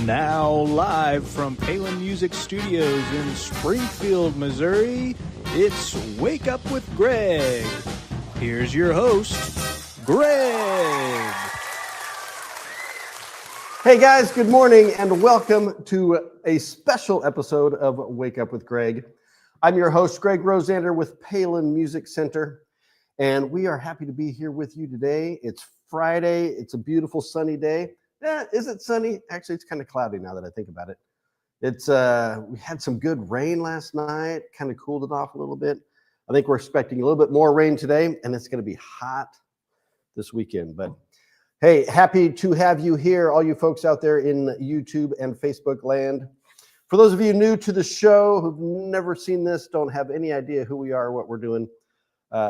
Now live from Palin Music Studios in Springfield, Missouri, it's Wake Up with Greg. Here's your host, Greg. Hey guys, good morning and welcome to a special episode of Wake Up with Greg. I'm your host, Greg Rosander with Palin Music Center, and we are happy to be here with you today. It's Friday. It's a beautiful sunny day. Is it sunny? Actually, it's kind of cloudy now that I think about it. We had some good rain last night, kind of cooled it off a little bit. I think we're expecting a little bit more rain today, and it's going to be hot this weekend. But hey, happy to have you here, all you folks out there in YouTube and Facebook land. For those of you new to the show who've never seen this, don't have any idea who we are, what we're doing,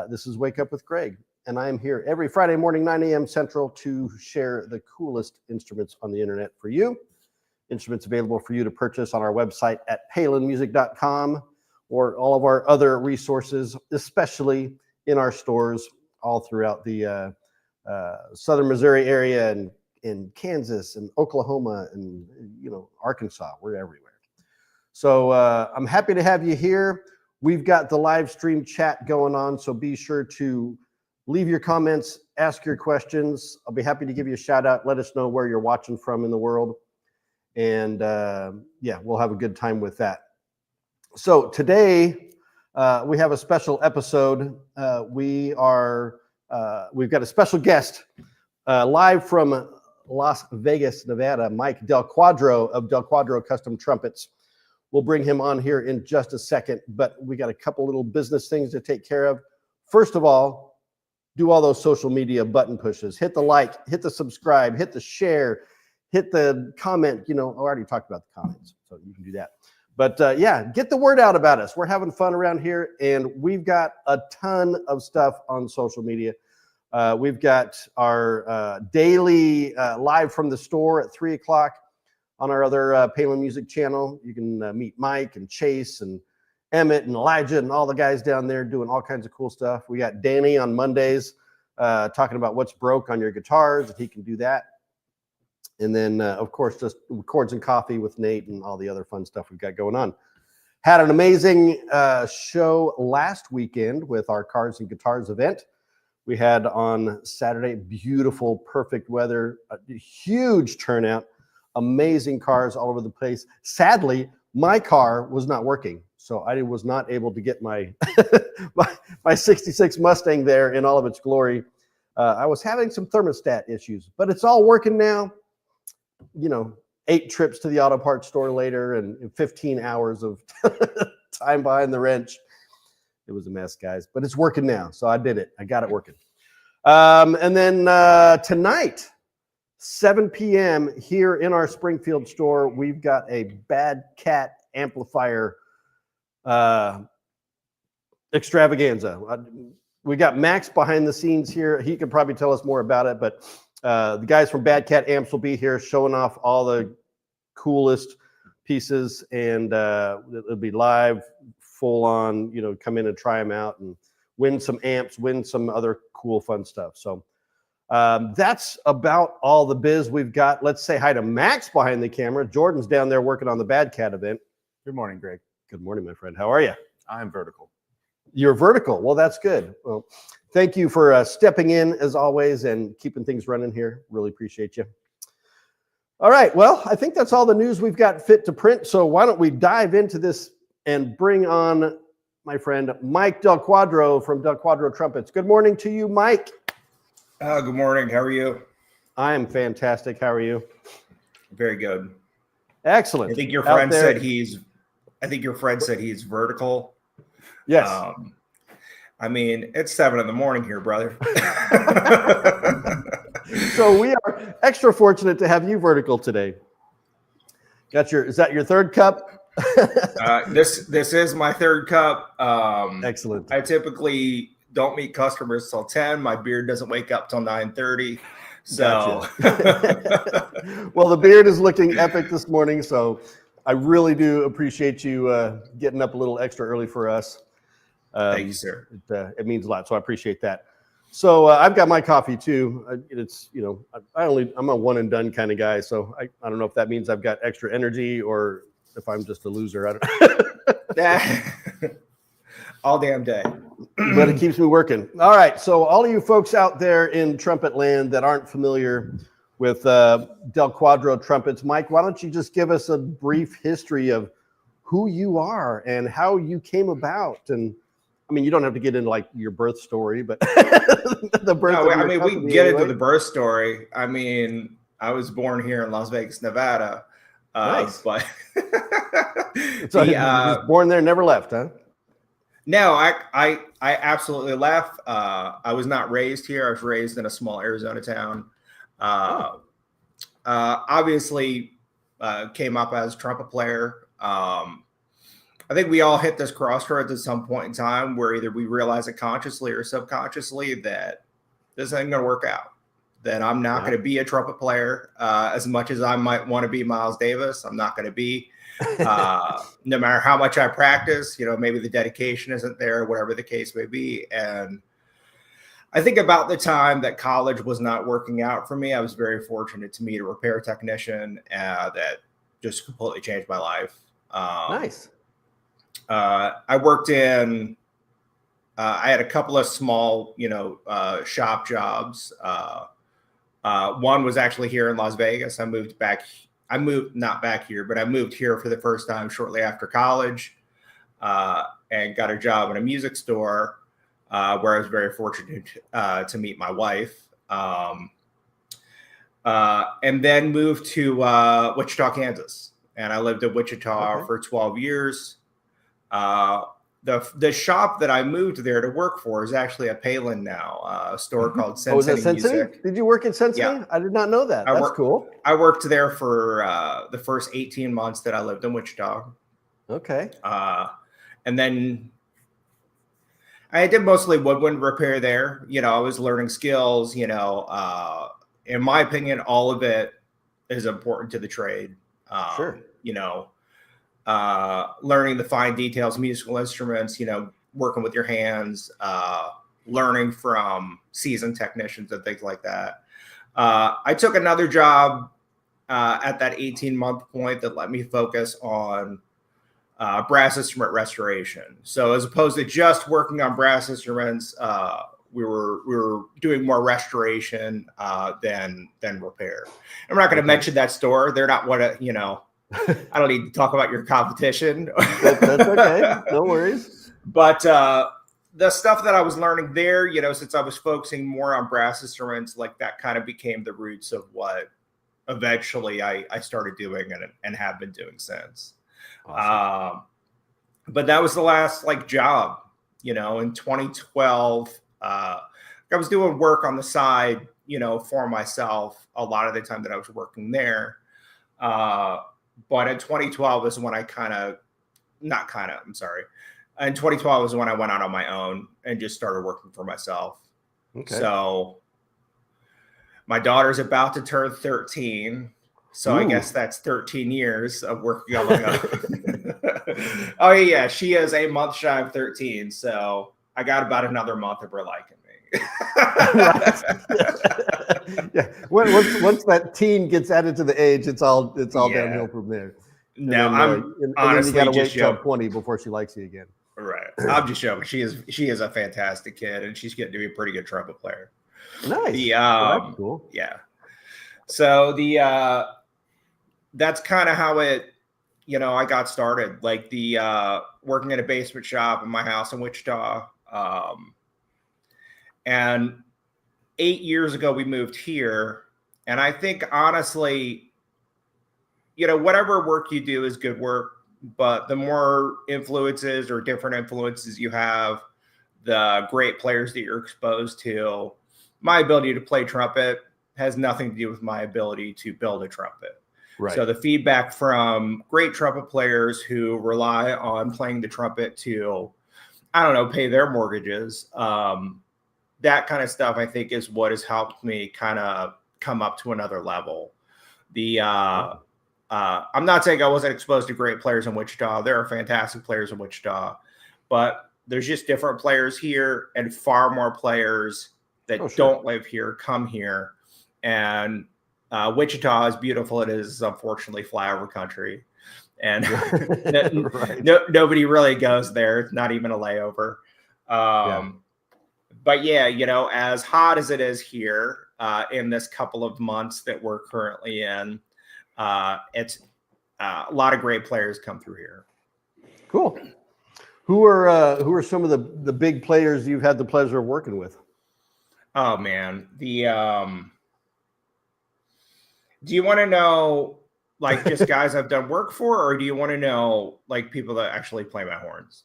this is Wake Up with Greg. And I am here every Friday morning, 9 a.m. Central, to share the coolest instruments on the internet for you. Instruments available for you to purchase on our website at palinmusic.com or all of our other resources, especially in our stores all throughout the southern Missouri area and in Kansas and Oklahoma and Arkansas. We're everywhere. So I'm happy to have you here. We've got the live stream chat going on, so be sure to leave your comments, ask your questions. I'll be happy to give you a shout out. Let us know where you're watching from in the world. And we'll have a good time with that. So today we have a special episode. We've got a special guest live from Las Vegas, Nevada, Mike Del Quadro of Del Quadro Custom Trumpets. We'll bring him on here in just a second, but we got a couple little business things to take care of. First of all, do all those social media button pushes. Hit the like, hit the subscribe, hit the share, hit the comment. I already talked about the comments, so you can do that. But get the word out about us. We're having fun around here, and we've got a ton of stuff on social media. We've got our daily live from the store at 3 o'clock on our other Palin Music channel. You can meet Mike and Chase and Emmett and Elijah and all the guys down there doing all kinds of cool stuff. We got Danny on Mondays talking about what's broke on your guitars, if he can do that. And then, of course, just Chords and Coffee with Nate and all the other fun stuff we've got going on. Had an amazing show last weekend with our Cars and Guitars event. We had on Saturday, beautiful, perfect weather, a huge turnout, amazing cars all over the place. Sadly, my car was not working, so I was not able to get my my 66 Mustang there in all of its glory. I was having some thermostat issues, but it's all working now. 8 trips to the auto parts store later and 15 hours of time behind the wrench. It was a mess, guys, but it's working now. So I did it. I got it working. And then tonight, 7 p.m. here in our Springfield store, we've got a Bad Cat amplifier extravaganza. We got Max behind the scenes here. He could probably tell us more about it, but the guys from Bad Cat Amps will be here showing off all the coolest pieces, and it'll be live, full on, come in and try them out and win some amps, win some other cool, fun stuff. So that's about all the biz we've got. Let's say hi to Max behind the camera. Jordan's down there working on the Bad Cat event. Good morning, Greg. Good morning, my friend. How are you? I'm vertical. You're vertical. Well, that's good. Well, thank you for stepping in as always and keeping things running here. Really appreciate you. All right. Well, I think that's all the news we've got fit to print. So why don't we dive into this and bring on my friend Mike Del Quadro from Del Quadro Trumpets. Good morning to you, Mike. Good morning. How are you? I am fantastic. How are you? Very good. Excellent. I think your friend said he's vertical. Yes. It's 7 a.m. here, brother. So we are extra fortunate to have you vertical today. Is that your third cup? This is my third cup. Excellent. I typically don't meet customers till 10. My beard doesn't wake up till 9:30. So gotcha. Well, the beard is looking epic this morning, so I really do appreciate you getting up a little extra early for us. Thank you, sir. It means a lot, so I appreciate that. So I've got my coffee too. It's, I'm a one and done kind of guy. So I don't know if that means I've got extra energy or if I'm just a loser. I don't all damn day. But it keeps me working. All right. So all of you folks out there in trumpet land that aren't familiar with Del Quadro trumpets, Mike, why don't you just give us a brief history of who you are and how you came about? And I mean, you don't have to get into like your birth story, but the birth. No, I mean, we can get into the birth story. I mean, I was born here in Las Vegas, Nevada. Nice. But so you was born there, never left, huh? No, I absolutely left. I was not raised here. I was raised in a small Arizona town. Obviously, came up as a trumpet player. I think we all hit this crossroads at some point in time where either we realize it consciously or subconsciously that this ain't going to work out, that I'm not going to be a trumpet player as much as I might want to be Miles Davis. I'm not going to be, no matter how much I practice, maybe the dedication isn't there, whatever the case may be. And I think about the time that college was not working out for me, I was very fortunate to meet a repair technician that just completely changed my life. Nice. I worked in, I had a couple of small, shop jobs. One was actually here in Las Vegas. I moved not back here, but I moved here for the first time shortly after college and got a job in a music store where I was very fortunate to meet my wife. And then moved to Wichita, Kansas. And I lived in Wichita for 12 years. The shop that I moved there to work for is actually a Palin now, a store called Sensei Music. Did you work at Sensei? Yeah. I did not know that. That's cool. I worked there for the first 18 months that I lived in Wichita. Okay. And then I did mostly woodwind repair there. I was learning skills, in my opinion, all of it is important to the trade. Sure. Learning the fine details, musical instruments, working with your hands, learning from seasoned technicians and things like that. I took another job at that 18-month point that let me focus on brass instrument restoration. So as opposed to just working on brass instruments, we were doing more restoration than repair. I'm not going to mention that store. They're not what I don't need to talk about your competition. That's okay. No worries. But the stuff that I was learning there, since I was focusing more on brass instruments, like that kind of became the roots of what eventually I started doing and have been doing since. Awesome. But that was the last job, in 2012. I was doing work on the side, for myself a lot of the time that I was working there. But in 2012 is when in 2012 is when I went out on my own and just started working for myself. Okay. So my daughter's about to turn 13. So I guess that's 13 years of working on my own. Oh yeah. She is a month shy of 13. So I got about another month of her liking me. Yeah. Once that teen gets added to the age, it's all downhill from there. No, I'm honestly then you gotta wait till joking. 20 before she likes you again. Right. I'm just joking. She is a fantastic kid, and she's getting to be a pretty good trumpet player. Nice. That's cool. Yeah. So that's kind of how it, I got started. Working in a basement shop in my house in Wichita. And 8 years ago, we moved here. And I think, honestly, whatever work you do is good work. But the more influences or different influences you have, the great players that you're exposed to, my ability to play trumpet has nothing to do with my ability to build a trumpet. Right. So the feedback from great trumpet players who rely on playing the trumpet to, pay their mortgages, that kind of stuff, I think, is what has helped me kind of come up to another level. I'm not saying I wasn't exposed to great players in Wichita. There are fantastic players in Wichita, but there's just different players here and far more players that don't live here come here. And Wichita, as beautiful it is unfortunately flyover country. And nobody really goes there. It's not even a layover. But yeah, you know, as hot as it is here in this couple of months that we're currently in, it's a lot of great players come through here. Cool. Who are some of the big players you've had the pleasure of working with? Oh man, do you want to know like just guys I've done work for, or do you want to know like people that actually play my horns?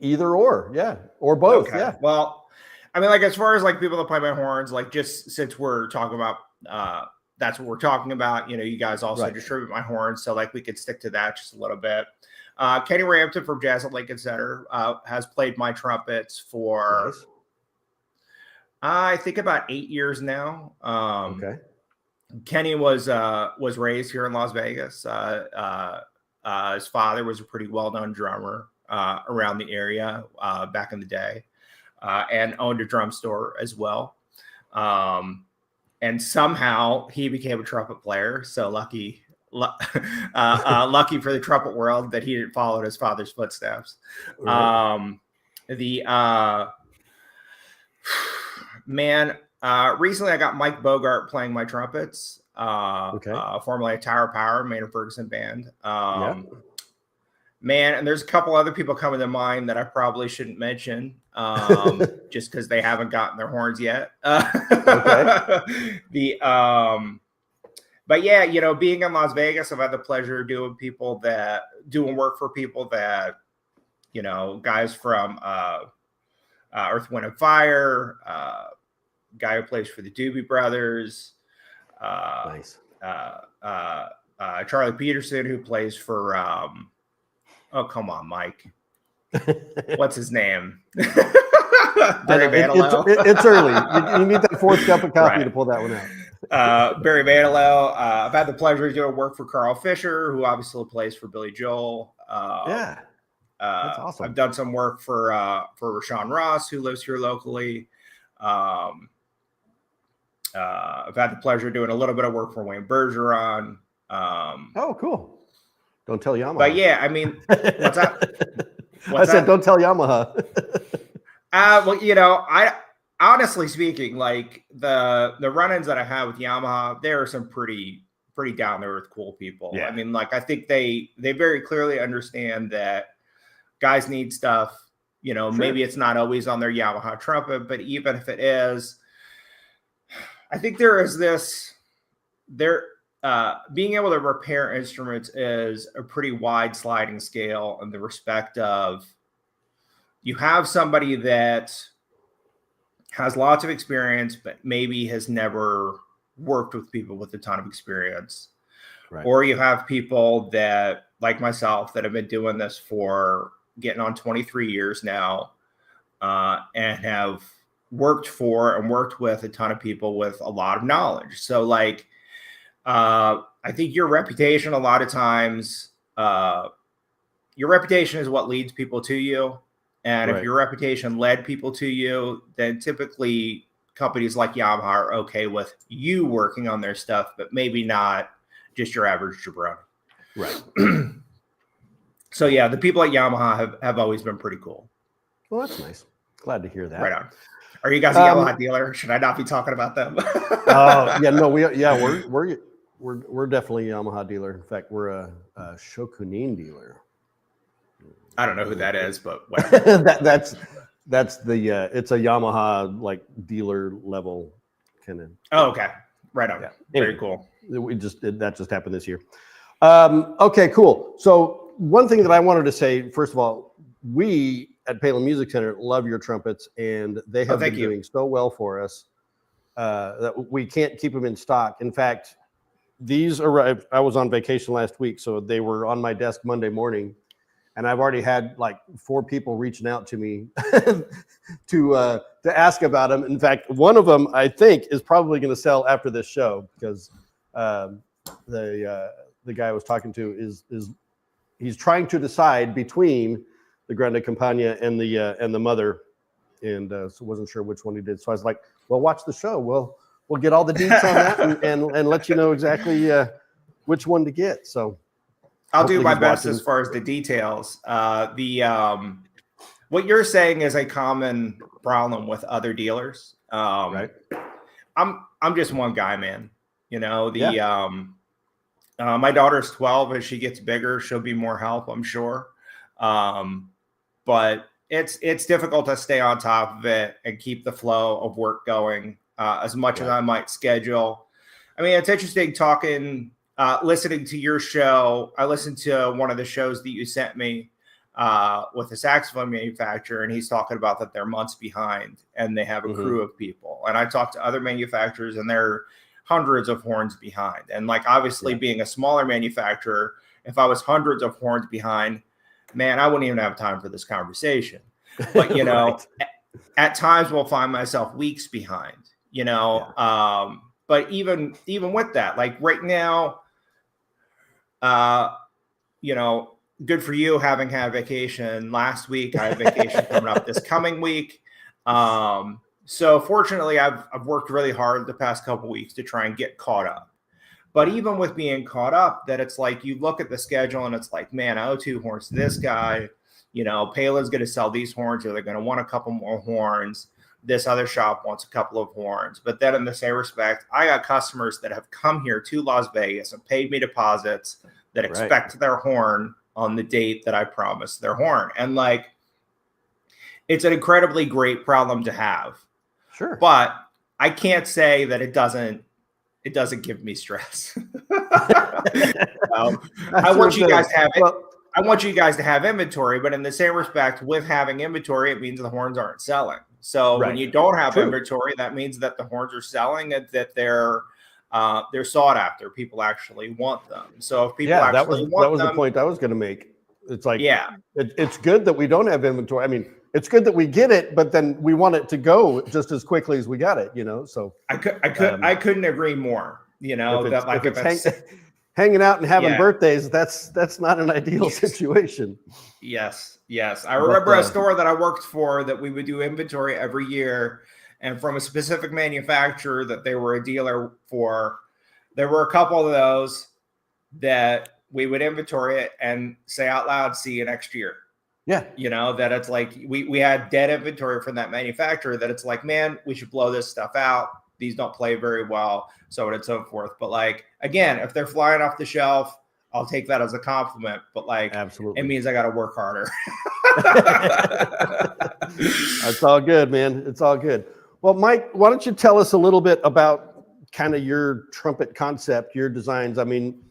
Either or, yeah, or both. Okay. Yeah. Well, I mean, like as far as like people that play my horns, like just since we're talking about that's what we're talking about. You know, you guys also distribute my horns, so like we could stick to that just a little bit. Kenny Rampton from Jazz at Lincoln Center has played my trumpets for I think about 8 years now. Okay. Kenny was raised here in Las Vegas. His father was a pretty well-known drummer around the area back in the day, and owned a drum store as well. And somehow he became a trumpet player. So lucky for the trumpet world that he didn't follow in his father's footsteps. Right. Recently I got Mike Bogart playing my trumpets. Formerly a Tower Power, Maynard Ferguson band. Man, and there's a couple other people coming to mind that I probably shouldn't mention, just because they haven't gotten their horns yet. But yeah, you know, being in Las Vegas, I've had the pleasure of doing work for people that, you know, guys from Earth, Wind, and Fire, guy who plays for the Doobie Brothers, Charlie Peterson, who plays for oh come on, Mike, what's his name? Barry Manilow. It's early. You need that fourth cup of coffee to pull that one out. Barry Manilow. I've had the pleasure of doing work for Carl Fisher, who obviously plays for Billy Joel. That's awesome. I've done some work for Rashawn Ross, who lives here locally. I've had the pleasure of doing a little bit of work for Wayne Bergeron. Oh, cool. Don't tell Yamaha. But yeah, I mean, what's that? I said, don't tell Yamaha. Well, you know, I honestly speaking, like the run-ins that I have with Yamaha, there are some pretty down to earth, cool people. Yeah. I mean, like I think they very clearly understand that guys need stuff. You know, maybe it's not always on their Yamaha trumpet, but even if it is, I think there is this being able to repair instruments is a pretty wide sliding scale in the respect of you have somebody that has lots of experience, but maybe has never worked with people with a ton of experience. Right. Or you have people that, like myself, that have been doing this for getting on 23 years now, and have worked for and worked with a ton of people with a lot of knowledge. So like, I think your reputation, a lot of times, your reputation is what leads people to you. And if your reputation led people to you, then typically companies like Yamaha are okay with you working on their stuff, but maybe not just your average jabroni. Right. So yeah, the people at Yamaha have always been pretty cool. Well, that's nice. Glad to hear that. Right on. Are you guys a Yamaha dealer? Should I not be talking about them? Yeah, no, we're definitely a Yamaha dealer. In fact, we're a Shokunin dealer. I don't know who that is, but whatever. that's the it's a Yamaha like dealer level kind of. Oh, okay, right on. Yeah. Very cool. That just happened this year. Okay, cool. So one thing that I wanted to say, first of all, we at Palin Music Center love your trumpets, and they have been doing so well for us that we can't keep them in stock. In fact, these arrived. I was on vacation last week, so they were on my desk Monday morning. And I've already had like 4 people reaching out to me to ask about them. In fact, one of them I think is probably going to sell after this show because the guy I was talking to is he's trying to decide between the Grande Campagna and the mother, and so wasn't sure which one he did. So I was like, well, watch the show. We'll get all the deets on that and let you know exactly which one to get. So I'll do my best as far as the details. What you're saying is a common problem with other dealers. Right. I'm just one guy, man. You know, my daughter's 12. As she gets bigger, she'll be more help, I'm sure. But it's difficult to stay on top of it and keep the flow of work going as much as I might schedule. I mean, it's interesting listening to your show. I listened to one of the shows that you sent me with a saxophone manufacturer, and he's talking about that they're months behind and they have a crew of people. And I talked to other manufacturers and they're hundreds of horns behind. And like, obviously being a smaller manufacturer, if I was hundreds of horns behind, man, I wouldn't even have time for this conversation. But, you know, at times we'll find myself weeks behind, you know. But even with that, like right now, you know, good for you having had vacation last week. I have vacation coming up this coming week. So fortunately, I've worked really hard the past couple of weeks to try and get caught up. But even with being caught up, that it's like you look at the schedule and it's like, man, I owe 2 horns to this guy. You know, Palin's going to sell these horns, or they're going to want a couple more horns. This other shop wants a couple of horns. But then in the same respect, I got customers that have come here to Las Vegas and paid me deposits that expect their horn on the date that I promised their horn. And like, it's an incredibly great problem to have. Sure. But I can't say that it doesn't give me stress. I want you guys to have it. I want you guys to have inventory, but in the same respect, with having inventory, it means the horns aren't selling. So when you don't have inventory, that means that the horns are selling and that they're sought after. People actually want them. So if people that was the point I was going to make. It's like, it's good that we don't have inventory. I mean, it's good that we get it, but then we want it to go just as quickly as we got it, you know? So I couldn't agree more, you know, if it's hanging out and having birthdays, that's not an ideal situation. Yes. I remember a store that I worked for that we would do inventory every year, and from a specific manufacturer that they were a dealer for, there were a couple of those that we would inventory it and say out loud, see you next year. Yeah. You know, that it's like we had dead inventory from that manufacturer, that it's like, man, we should blow this stuff out. These don't play very well, so on and so forth. But like, again, if they're flying off the shelf, I'll take that as a compliment. But like, absolutely, it means I got to work harder. That's all good, man. It's all good. Well, Mike, why don't you tell us a little bit about kind of your trumpet concept, your designs? I mean,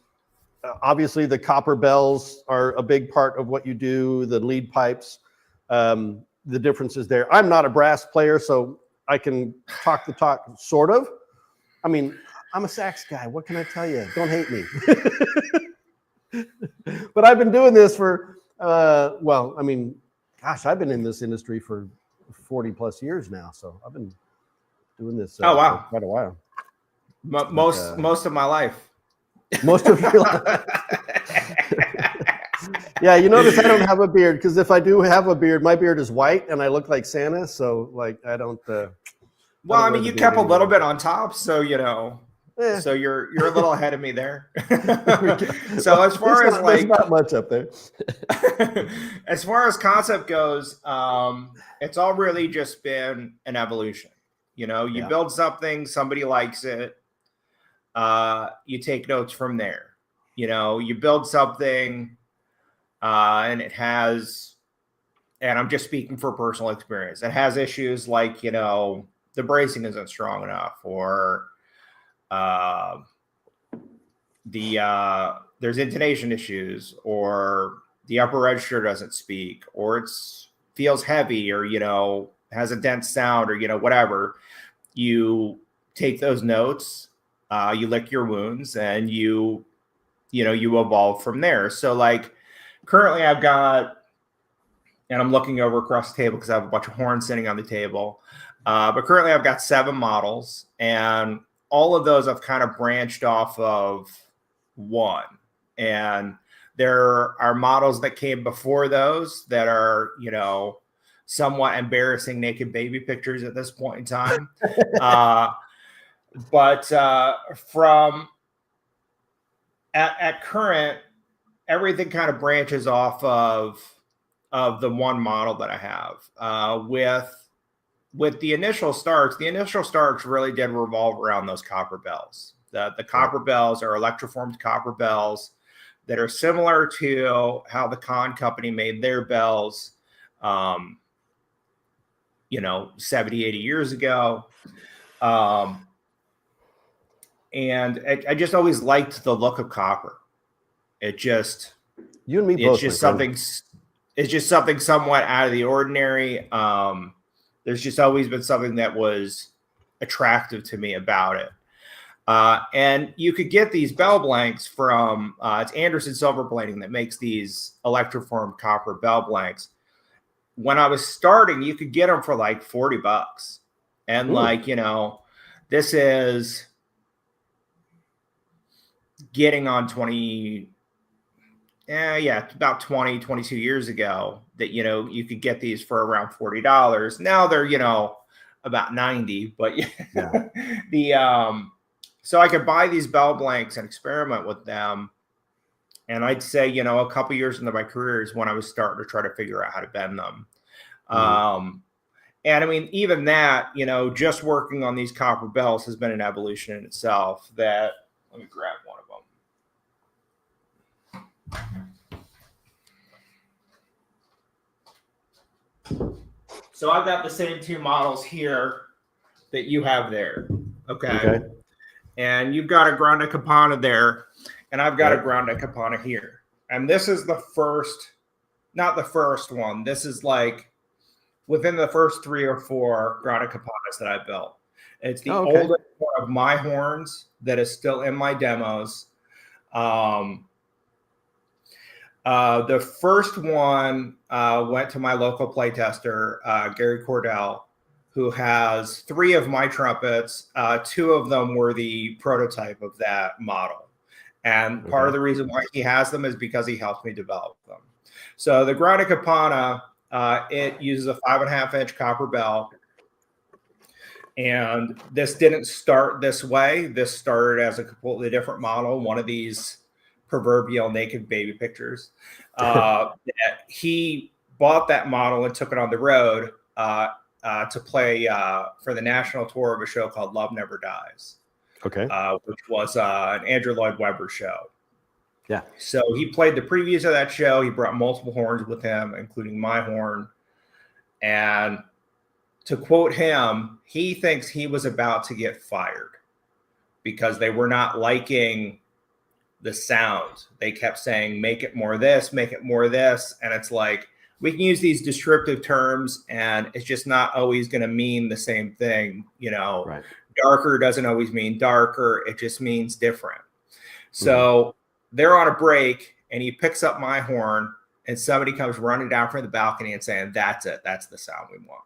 obviously the copper bells are a big part of what you do, the lead pipes, the differences there. I'm not a brass player, so I can talk the talk, sort of. I mean, I'm a sax guy. What can I tell you? Don't hate me. But I've been doing this for, I've been in this industry for 40 plus years now. So I've been doing this for quite a while. Most of my life. Most of your life. Yeah, you notice I don't have a beard, because if I do have a beard, my beard is white and I look like Santa. So like, I don't. Well, I mean, you kept a little bit on top, so you know. Yeah. So you're a little ahead of me there. So as far as there's not much up there. As far as concept goes, it's all really just been an evolution. You know, you build something, somebody likes it, you take notes from there. You know, you build something, and it has, and I'm just speaking for personal experience, it has issues like, you know, the bracing isn't strong enough, or there's intonation issues, or the upper register doesn't speak, or it's feels heavy, or, you know, has a dense sound, or, you know, whatever. You take those notes, you lick your wounds, and you evolve from there. So like currently I've got, and I'm looking over across the table because I have a bunch of horns sitting on the table. But currently I've got 7 models, and all of those I've kind of branched off of one. And there are models that came before those that are, you know, somewhat embarrassing naked baby pictures at this point in time. But from at current, everything kind of branches off of the one model that I have. With the initial starts really did revolve around those copper bells. The copper bells are electroformed copper bells that are similar to how the Kahn company made their bells, 70, 80 years ago. And I just always liked the look of copper. You and me both. It's just something somewhat out of the ordinary. There's just always been something that was attractive to me about it. And you could get these bell blanks from it's Anderson Silver Plating that makes these electroformed copper bell blanks. When I was starting, you could get them for like $40. And this is getting on 20, about 20, 22 years ago that, you could get these for around $40. Now they're, about 90, but so I could buy these bell blanks and experiment with them. And I'd say, a couple years into my career is when I was starting to try to figure out how to bend them. And I mean, even that, just working on these copper bells has been an evolution in itself. Let me grab one of them. So I've got the same two models here that you have there. Okay. And you've got a Grande Kapana there, and I've got a Grande Kapana here. And this is not the first one. This is like within the first 3 or 4 Grande Kapanas that I built. It's the oldest one of my horns that is still in my demos. The first one went to my local playtester, Gary Cordell, who has 3 of my trumpets. 2 of them were the prototype of that model. And part of the reason why he has them is because he helped me develop them. So the Grande Kapana, it uses a 5.5-inch copper bell. And this didn't start this way. This started as a completely different model, one of these proverbial naked baby pictures. He bought that model and took it on the road to play for the national tour of a show called Love Never Dies. Which was an Andrew Lloyd Webber show. Yeah. So he played the previews of that show. He brought multiple horns with him, including my horn. And to quote him, he thinks he was about to get fired because they were not liking the sound. They kept saying, make it more this, make it more this. And it's like, we can use these descriptive terms and it's just not always going to mean the same thing. Darker doesn't always mean darker. It just means different. So they're on a break and he picks up my horn and somebody comes running down from the balcony and saying, that's it. That's the sound we want.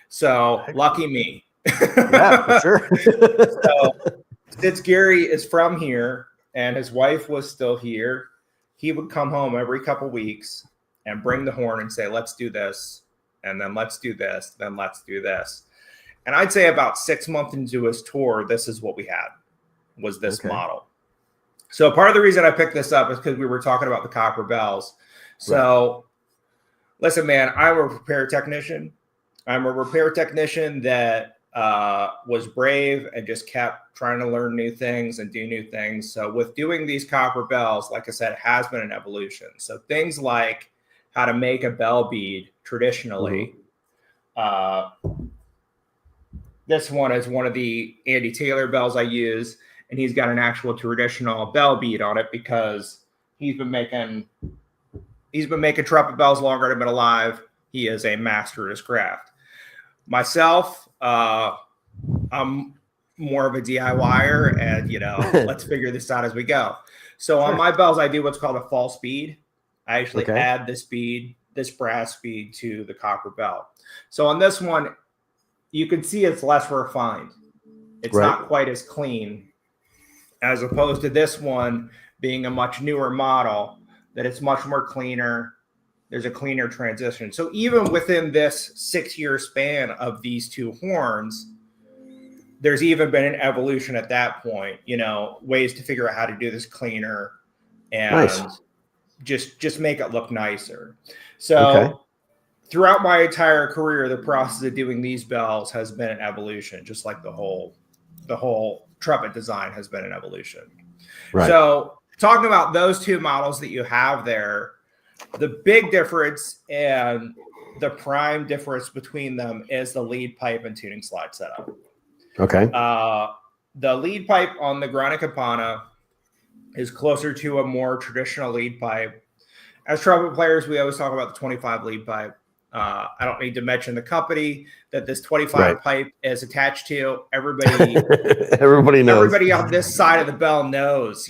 So lucky me. Yeah, for sure. So since Gary is from here and his wife was still here, he would come home every couple weeks and bring the horn and say, let's do this. And then let's do this. Then let's do this. And I'd say about 6 months into his tour, this is what we had, was this model. So part of the reason I picked this up is because we were talking about the copper bells. So listen, man, I'm a repair technician. I'm a repair technician that was brave and just kept trying to learn new things and do new things. So with doing these copper bells, like I said, it has been an evolution. So things like how to make a bell bead traditionally. This one is one of the Andy Taylor bells I use, and he's got an actual traditional bell bead on it because he's been making trumpet bells longer than I've been alive. He is a master at his craft. Myself, I'm more of a DIYer, and let's figure this out as we go. So on my bells, I do what's called a false bead. I actually add this bead, this brass bead, to the copper bell. So on this one, you can see it's less refined. It's not quite as clean as opposed to this one being a much newer model, that it's much more cleaner. there's a cleaner transition. So even within this 6-year span of these two horns, there's even been an evolution at that point, ways to figure out how to do this cleaner and just make it look nicer. So throughout my entire career, the process of doing these bells has been an evolution, just like the whole trumpet design has been an evolution. Right. So talking about those two models that you have there, the big difference and the prime difference between them is the lead pipe and tuning slide setup. Okay. The lead pipe on the Grana Kapana is closer to a more traditional lead pipe. As trumpet players, we always talk about the 25 lead pipe. I don't need to mention the company that this 25 pipe is attached to. Everybody knows. Everybody on this side of the bell knows,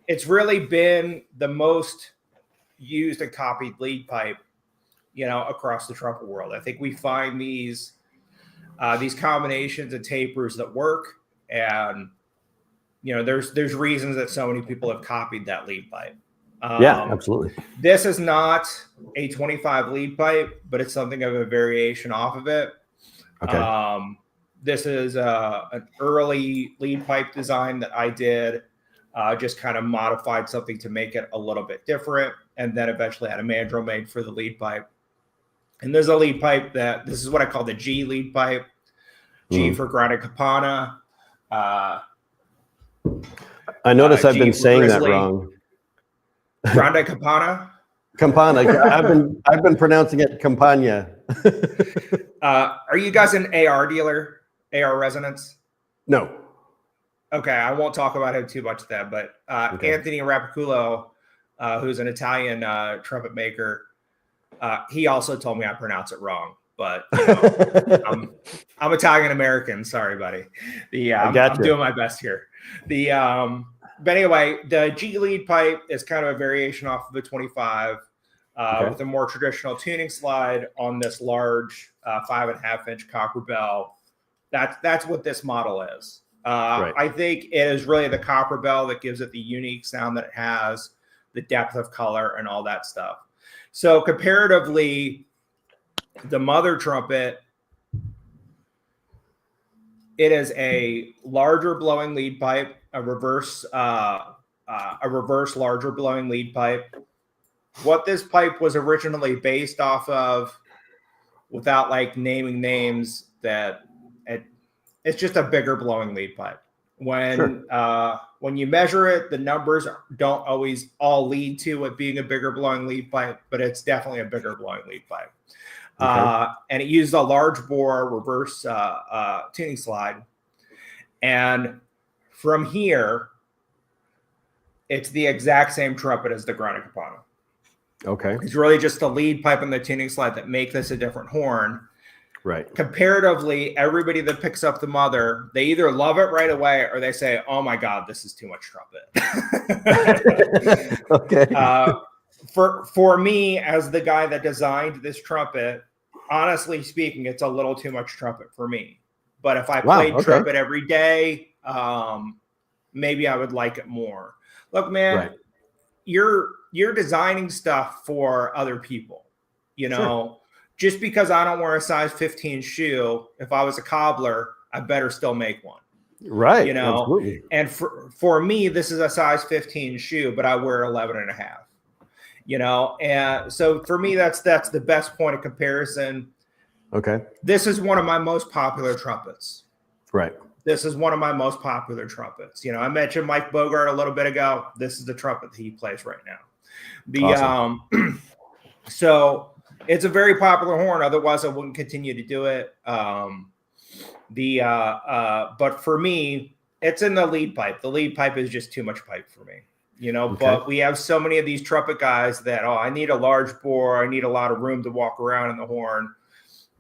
it's really been the most used and copied lead pipe, across the trumpet world. I think we find these combinations and tapers that work, and there's reasons that so many people have copied that lead pipe. Absolutely. This is not a 25 lead pipe, but it's something of a variation off of it. Okay. This is an early lead pipe design that I did, just kind of modified something to make it a little bit different, and then eventually had a mandrel made for the lead pipe. And there's a lead pipe this is what I call the G lead pipe. G for Grana Kapana. I notice I've been saying that wrong. Grande Kapana. Campana. I've been pronouncing it Campana. Are you guys an AR dealer? AR Resonance? No. Okay, I won't talk about him too much then, but Anthony Rapiculo, who's an Italian trumpet maker, he also told me I pronounce it wrong. But I'm Italian American. Sorry, buddy. I'm doing my best here. But anyway, the G lead pipe is kind of a variation off of the 25 with a more traditional tuning slide on this large 5.5-inch copper bell. That's what this model is. I think it is really the copper bell that gives it the unique sound that it has, the depth of color, and all that stuff. So comparatively, the mother trumpet, it is a larger blowing lead pipe, a reverse larger blowing lead pipe. What this pipe was originally based off of, without naming names, it's just a bigger blowing lead pipe. When you measure it, the numbers don't always all lead to it being a bigger blowing lead pipe, but it's definitely a bigger blowing lead pipe. And it used a large bore reverse tuning slide. And from here, it's the exact same trumpet as the Grana Kapana. Okay. It's really just the lead pipe and the tuning slide that make this a different horn. Right. Comparatively, everybody that picks up the mother, they either love it right away or they say, oh my God, this is too much trumpet. Okay. For me, as the guy that designed this trumpet, honestly speaking, it's a little too much trumpet for me. But if I played trumpet every day, maybe I would like it more. Look, man, you're designing stuff for other people. Just because I don't wear a size 15 shoe, if I was a cobbler, I better still make one. Right. Absolutely. And for me, this is a size 15 shoe, but I wear 11 and a half. And so for me, that's the best point of comparison. Okay. This is one of my most popular trumpets. Right. This is one of my most popular trumpets. I mentioned Mike Bogart a little bit ago. This is the trumpet that he plays right now. Awesome. So it's a very popular horn. Otherwise, I wouldn't continue to do it. But for me, it's in the lead pipe. The lead pipe is just too much pipe for me. But we have so many of these trumpet guys that, I need a large bore. I need a lot of room to walk around in the horn.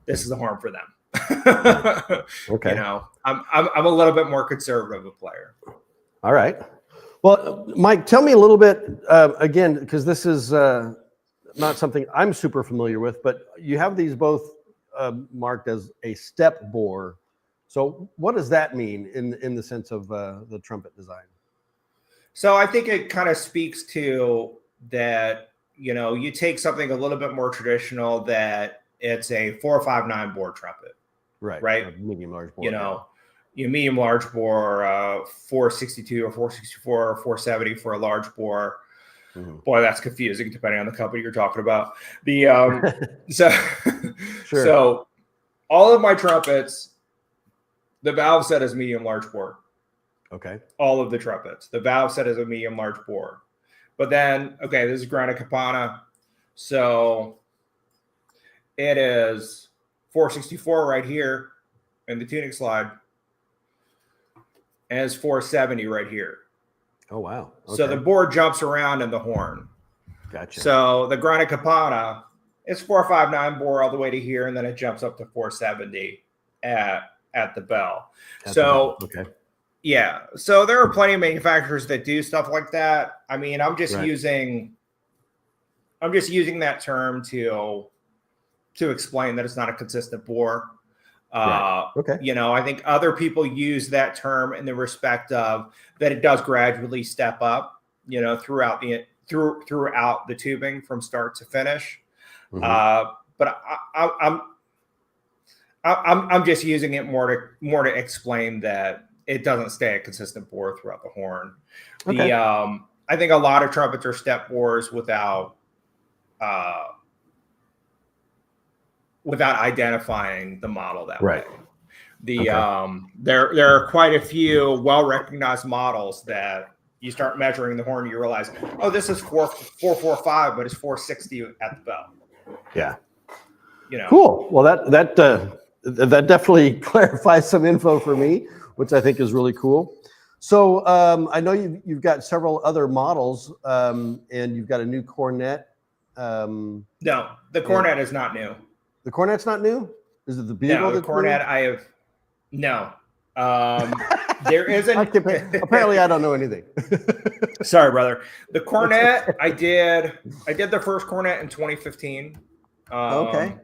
This is the horn for them. Okay. I'm a little bit more conservative a player. All right. Well, Mike, tell me a little bit, again, because this is not something I'm super familiar with, but you have these both marked as a step bore. So what does that mean in the sense of the trumpet design? So I think it kind of speaks to that you take something a little bit more traditional that it's a 459 bore trumpet. Right. Medium large bore. Your medium large bore, 462 or 464 or 470 for a large bore. Mm-hmm. Boy, that's confusing depending on the company you're talking about. The Sure. So all of my trumpets, the valve set is medium large bore. Okay. All of the trumpets, the valve set is a medium large bore. But then, okay, this is Granite Kapana. So it is 464 right here in the tuning slide. And it's 470 right here. Oh, wow. Okay. So the board jumps around in the horn. Gotcha. So the Granite Kapana is 459 bore all the way to here, and then it jumps up to 470 at the bell. Okay. Yeah. So there are plenty of manufacturers that do stuff like that. I mean, I'm just using that term to explain that it's not a consistent bore. Okay. I think other people use that term in the respect of that it does gradually step up, throughout the tubing from start to finish. Mm-hmm. But I'm just using it more to explain that it doesn't stay a consistent bore throughout the horn. Okay. I think a lot of trumpets are step bores without identifying the model that way. There are quite a few well-recognized models that you start measuring the horn, you realize, oh, this is 445, but it's 460 at the bell. Yeah. Cool. Well, that definitely clarifies some info for me, which I think is really cool. So I know you've got several other models, and you've got a new Cornet. No, the Cornet is not new. The Cornet's not new? Is it the Bugle? No, the Cornet new? I have no. There isn't. Apparently, I don't know anything. Sorry, brother. The Cornet, I did the first Cornet in 2015. Okay.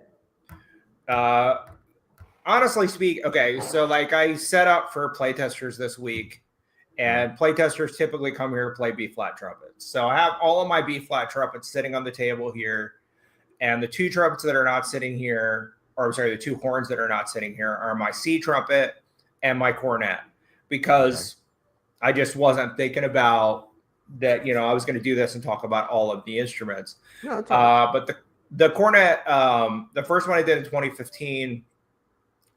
Honestly speak, okay, so like I set up for playtesters this week, and playtesters typically come here to play B-flat trumpets. So I have all of my B-flat trumpets sitting on the table here, and the two trumpets that are not sitting here, the two horns that are not sitting here are my C trumpet and my Cornet, because I just wasn't thinking about that, I was going to do this and talk about all of the instruments. No, but the Cornet, the first one I did in 2015,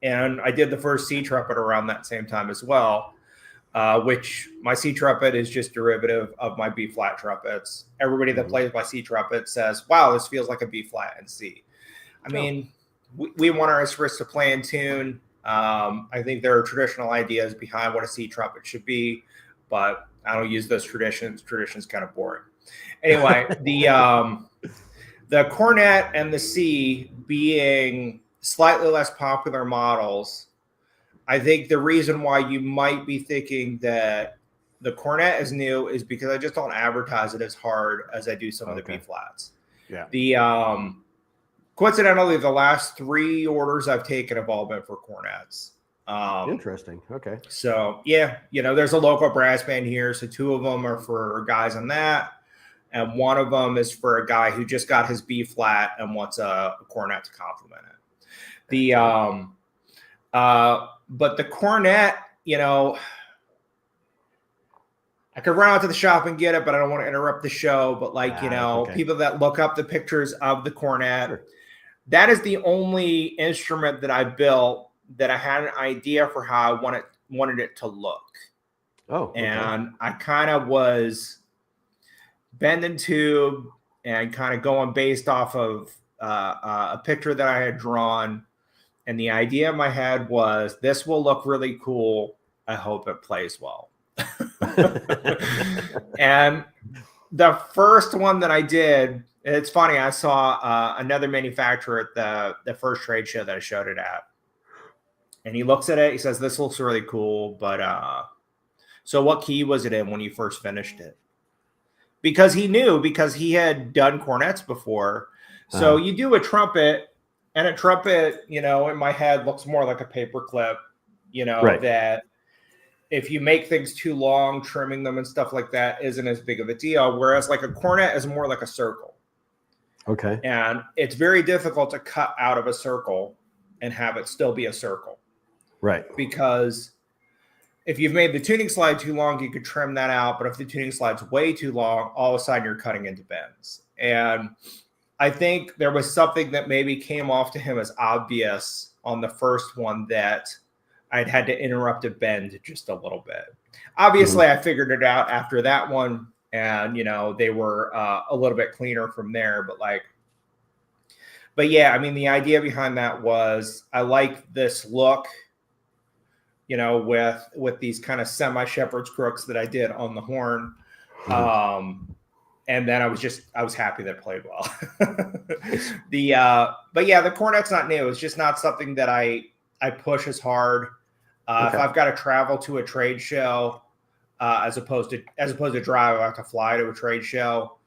and I did the first C trumpet around that same time as well, which my C trumpet is just derivative of my B flat trumpets. Everybody that plays my C trumpet says, wow, this feels like a B flat and C. I mean, we want our instruments to play in tune. I think there are traditional ideas behind what a C trumpet should be, but I don't use those traditions. Tradition's kind of boring. Anyway, the Cornet and the C being slightly less popular models, I think the reason why you might be thinking that the Cornet is new is because I just don't advertise it as hard as I do some of the B flats. Yeah. The coincidentally, the last 3 orders I've taken have all been for Cornets. Interesting. Okay. So yeah, there's a local brass band here, so 2 of them are for guys on that, and 1 of them is for a guy who just got his B flat and wants a Cornet to complement it. But the Cornet, I could run out to the shop and get it, but I don't want to interrupt the show. But people that look up the pictures of the Cornet, that is the only instrument that I built that I had an idea for how I wanted it to look. Oh, okay. And I kind of was bending tube and kind of going based off of a picture that I had drawn. And the idea in my head was, this will look really cool. I hope it plays well. And the first one that I did, it's funny, I saw another manufacturer at the first trade show that I showed it at. And he looks at it, he says, this looks really cool, but so what key was it in when you first finished it? Because he knew, because he had done cornets before. So you do a trumpet, and a trumpet, in my head looks more like a paper clip, that if you make things too long, trimming them and stuff like that isn't as big of a deal. Whereas like a cornet is more like a circle. Okay. And it's very difficult to cut out of a circle and have it still be a circle. Right. Because if you've made the tuning slide too long, you could trim that out. But if the tuning slide's way too long, all of a sudden you're cutting into bends. And I think there was something that maybe came off to him as obvious on the first one that I'd had to interrupt a bend just a little bit. Obviously, I figured it out after that one, and they were a little bit cleaner from there. But yeah, I mean, the idea behind that was I like this look, with these kind of semi-shepherd's crooks that I did on the horn. And then I was happy that it played well. But yeah, the Cornet's not new. It's just not something that I push as hard. If I've got to travel to a trade show, as opposed to drive, I have to fly to a trade show.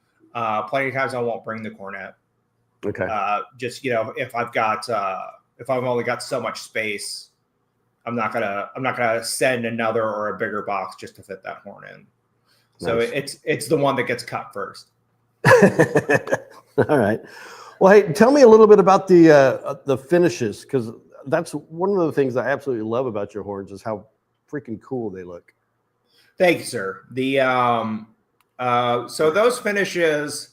Plenty of times I won't bring the Cornet. Okay. Just if I've only got so much space, I'm not gonna send another or a bigger box just to fit that horn in. So Nice. it's the one that gets cut first. All right. Well, hey, tell me a little bit about the finishes, because that's one of the things I absolutely love about your horns is how freaking cool they look. Thank you, sir. So those finishes,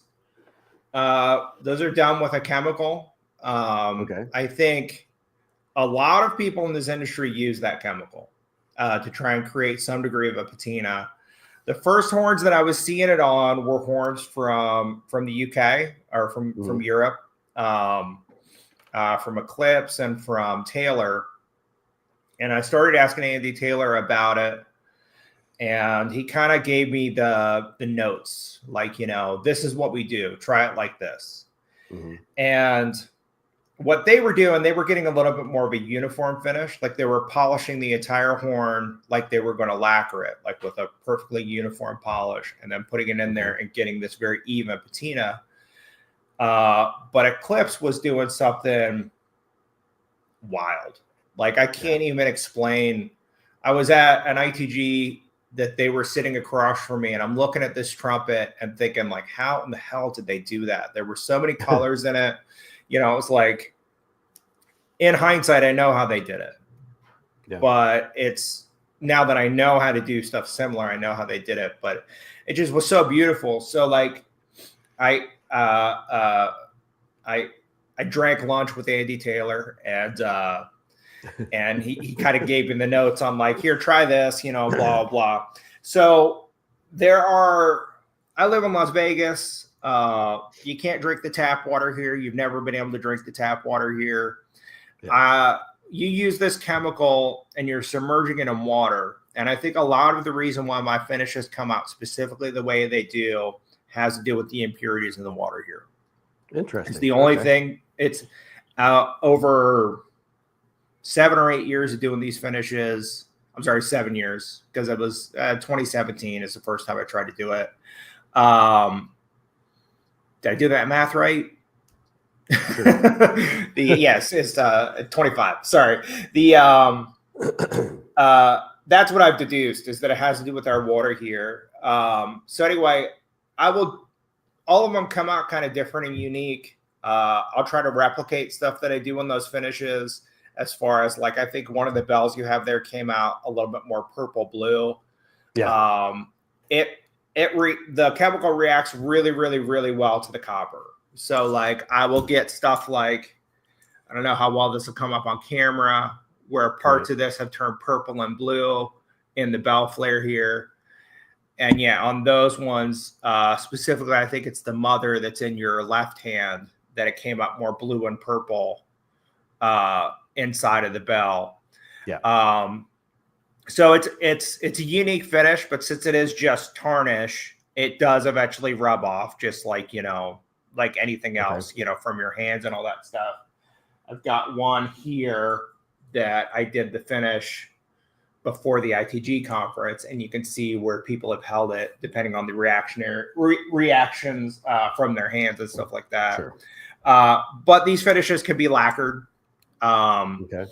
those are done with a chemical. I think a lot of people in this industry use that chemical to try and create some degree of a patina. The first horns that I was seeing it on were horns from the UK or from Europe, from Eclipse and from Taylor. And I started asking Andy Taylor about it. And he kind of gave me the notes, like, this is what we do. Try it like this. And what they were doing, they were getting a little bit more of a uniform finish. Like they were polishing the entire horn like they were going to lacquer it, like with a perfectly uniform polish, and then putting it in there and getting this very even patina. But Eclipse was doing something wild. Like I can't even explain. I was at an ITG that they were sitting across from me, and I'm looking at this trumpet and thinking, like, how in the hell did they do that? There were so many colors in it. It was like, in hindsight, I know how they did it. Yeah. But it's now that I know how to do stuff similar, I know how they did it. But it just was so beautiful. So like, I drank lunch with Andy Taylor, and he kind of gave me the notes on like, here, try this, blah, blah. So I live in Las Vegas. You can't drink the tap water here. You've never been able to drink the tap water here. Yeah. You use this chemical and you're submerging it in water. And I think a lot of the reason why my finishes come out specifically the way they do has to do with the impurities in the water here. Interesting. It's the only thing. It's over 7 or 8 years of doing these finishes. I'm sorry, 7 years, because it was 2017 is the first time I tried to do it. Did I do that math right? Sure. Yes, it's 25. Sorry. That's what I've deduced, is that it has to do with our water here. So anyway, all of them come out kind of different and unique. I'll try to replicate stuff that I do in those finishes, as far as like, I think one of the bells you have there came out a little bit more purple blue. Yeah. The chemical reacts really, really, really well to the copper. So like I will get stuff like, I don't know how well this will come up on camera, where parts of this have turned purple and blue in the bell flare here. And yeah, on those ones, specifically, I think it's the mother that's in your left hand that it came up more blue and purple inside of the bell. Yeah. So it's a unique finish, but since it is just tarnish, it does eventually rub off, just like, like anything else, from your hands and all that stuff. I've got one here that I did the finish before the ITG conference, and you can see where people have held it depending on the reactions from their hands and stuff like that. Sure. But these finishes can be lacquered. The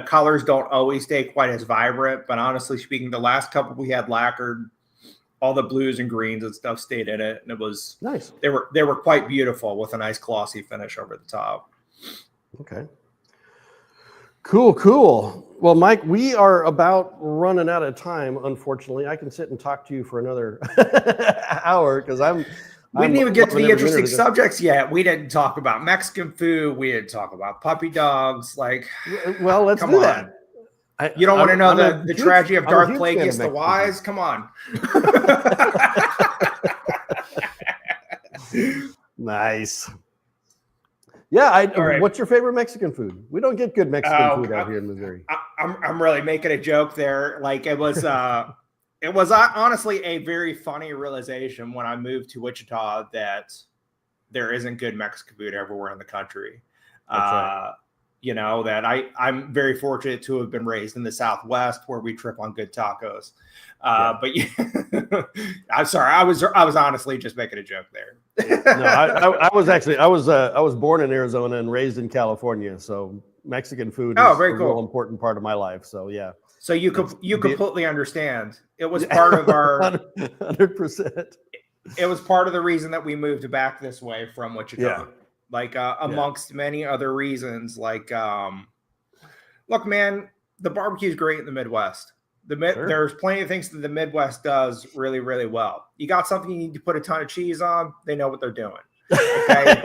colors don't always stay quite as vibrant, but honestly speaking, the last couple we had lacquered, all the blues and greens and stuff stayed in it, and it was nice. They were quite beautiful with a nice glossy finish over the top. Okay. Cool. Well, Mike, we are about running out of time, unfortunately. I can sit and talk to you for another hour because we didn't even get to the interesting subjects yet. We didn't talk about Mexican food. We didn't talk about puppy dogs. Like, well, let's do that. You don't want to know the tragedy of Darth Plagueis the Wise? Come on. Nice. Yeah, right. What's your favorite Mexican food? We don't get good Mexican food out here in Missouri. I'm really making a joke there. Like it was honestly a very funny realization when I moved to Wichita that there isn't good Mexican food everywhere in the country. Right. You know, that I'm very fortunate to have been raised in the Southwest where we trip on good tacos. But yeah, I'm sorry. I was honestly just making a joke there. No, I was born in Arizona and raised in California. So Mexican food is very cool. A real important part of my life. So yeah. So you completely understand. It was part of our 100%. It was part of the reason that we moved back this way from Wichita. Yeah. Like amongst many other reasons, like, look, man, the barbecue is great in the Midwest. Sure. There's plenty of things that the Midwest does really, really well. You got something you need to put a ton of cheese on, they know what they're doing. Okay,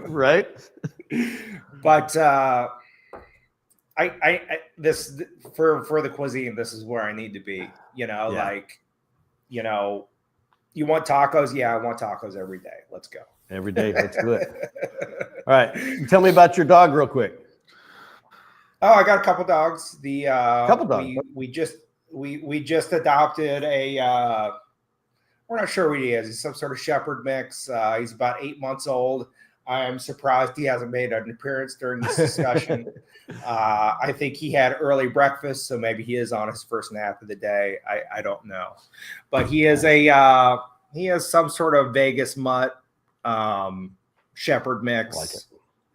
right? But this for the cuisine, this is where I need to be. You know, like, you know, you want tacos? Yeah, I want tacos every day. Let's go. Every day. Let's do it. All right. Tell me about your dog real quick. Oh, I got a couple dogs. Couple dogs. We just adopted a we're not sure what he is. He's some sort of shepherd mix. He's about 8 months old. I am surprised he hasn't made an appearance during this discussion. I think he had early breakfast, so maybe he is on his first nap of the day. I don't know. But he is he has some sort of Vegas mutt shepherd mix. I like it.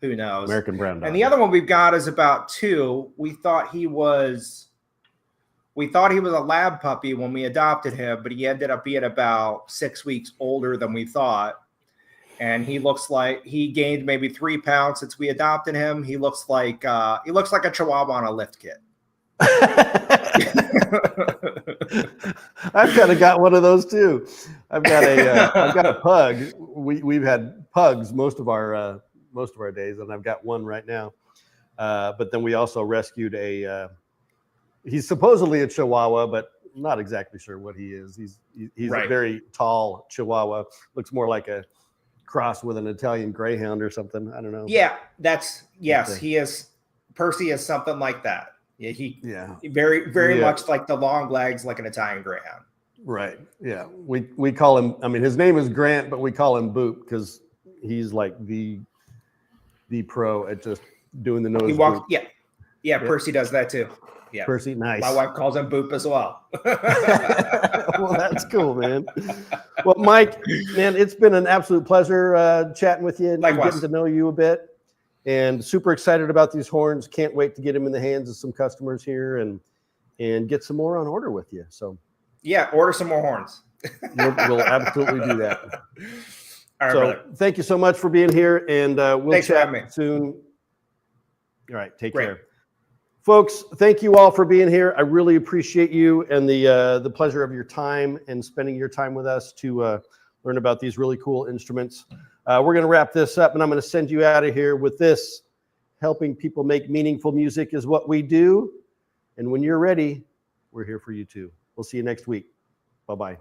Who knows? American brown dog. And the other one we've got is about 2. We thought he was a lab puppy when we adopted him, but he ended up being about 6 weeks older than we thought. And he looks like he gained maybe 3 pounds since we adopted him. He looks like a Chihuahua on a lift kit. I've kind of got one of those too. I've got a pug. We've had pugs most of our days, and I've got one right now. But then we also rescued he's supposedly a Chihuahua, but not exactly sure what he is. He's right. A very tall Chihuahua. Looks more like a cross with an Italian Greyhound or something. I don't know. Yeah, he is. Percy is something like that. Yeah, very, very much like the long legs, like an Italian Greyhound. Right. Yeah. We call him. I mean, his name is Grant, but we call him Boop because he's like the pro at just doing the nose. Boop. Yeah. Percy does that too. Yeah. Percy, nice. My wife calls him Boop as well. Well, that's cool, man. Well, Mike, man, it's been an absolute pleasure chatting with you and getting to know you a bit. And super excited about these horns. Can't wait to get them in the hands of some customers here and get some more on order with you. So, yeah, order some more horns. We'll absolutely do that. All right, so, brother. Thank you so much for being here, and we'll chat soon. All right, take care. Folks, thank you all for being here. I really appreciate you and the pleasure of your time and spending your time with us to learn about these really cool instruments. We're going to wrap this up, and I'm going to send you out of here with this. Helping people make meaningful music is what we do. And when you're ready, we're here for you too. We'll see you next week. Bye-bye.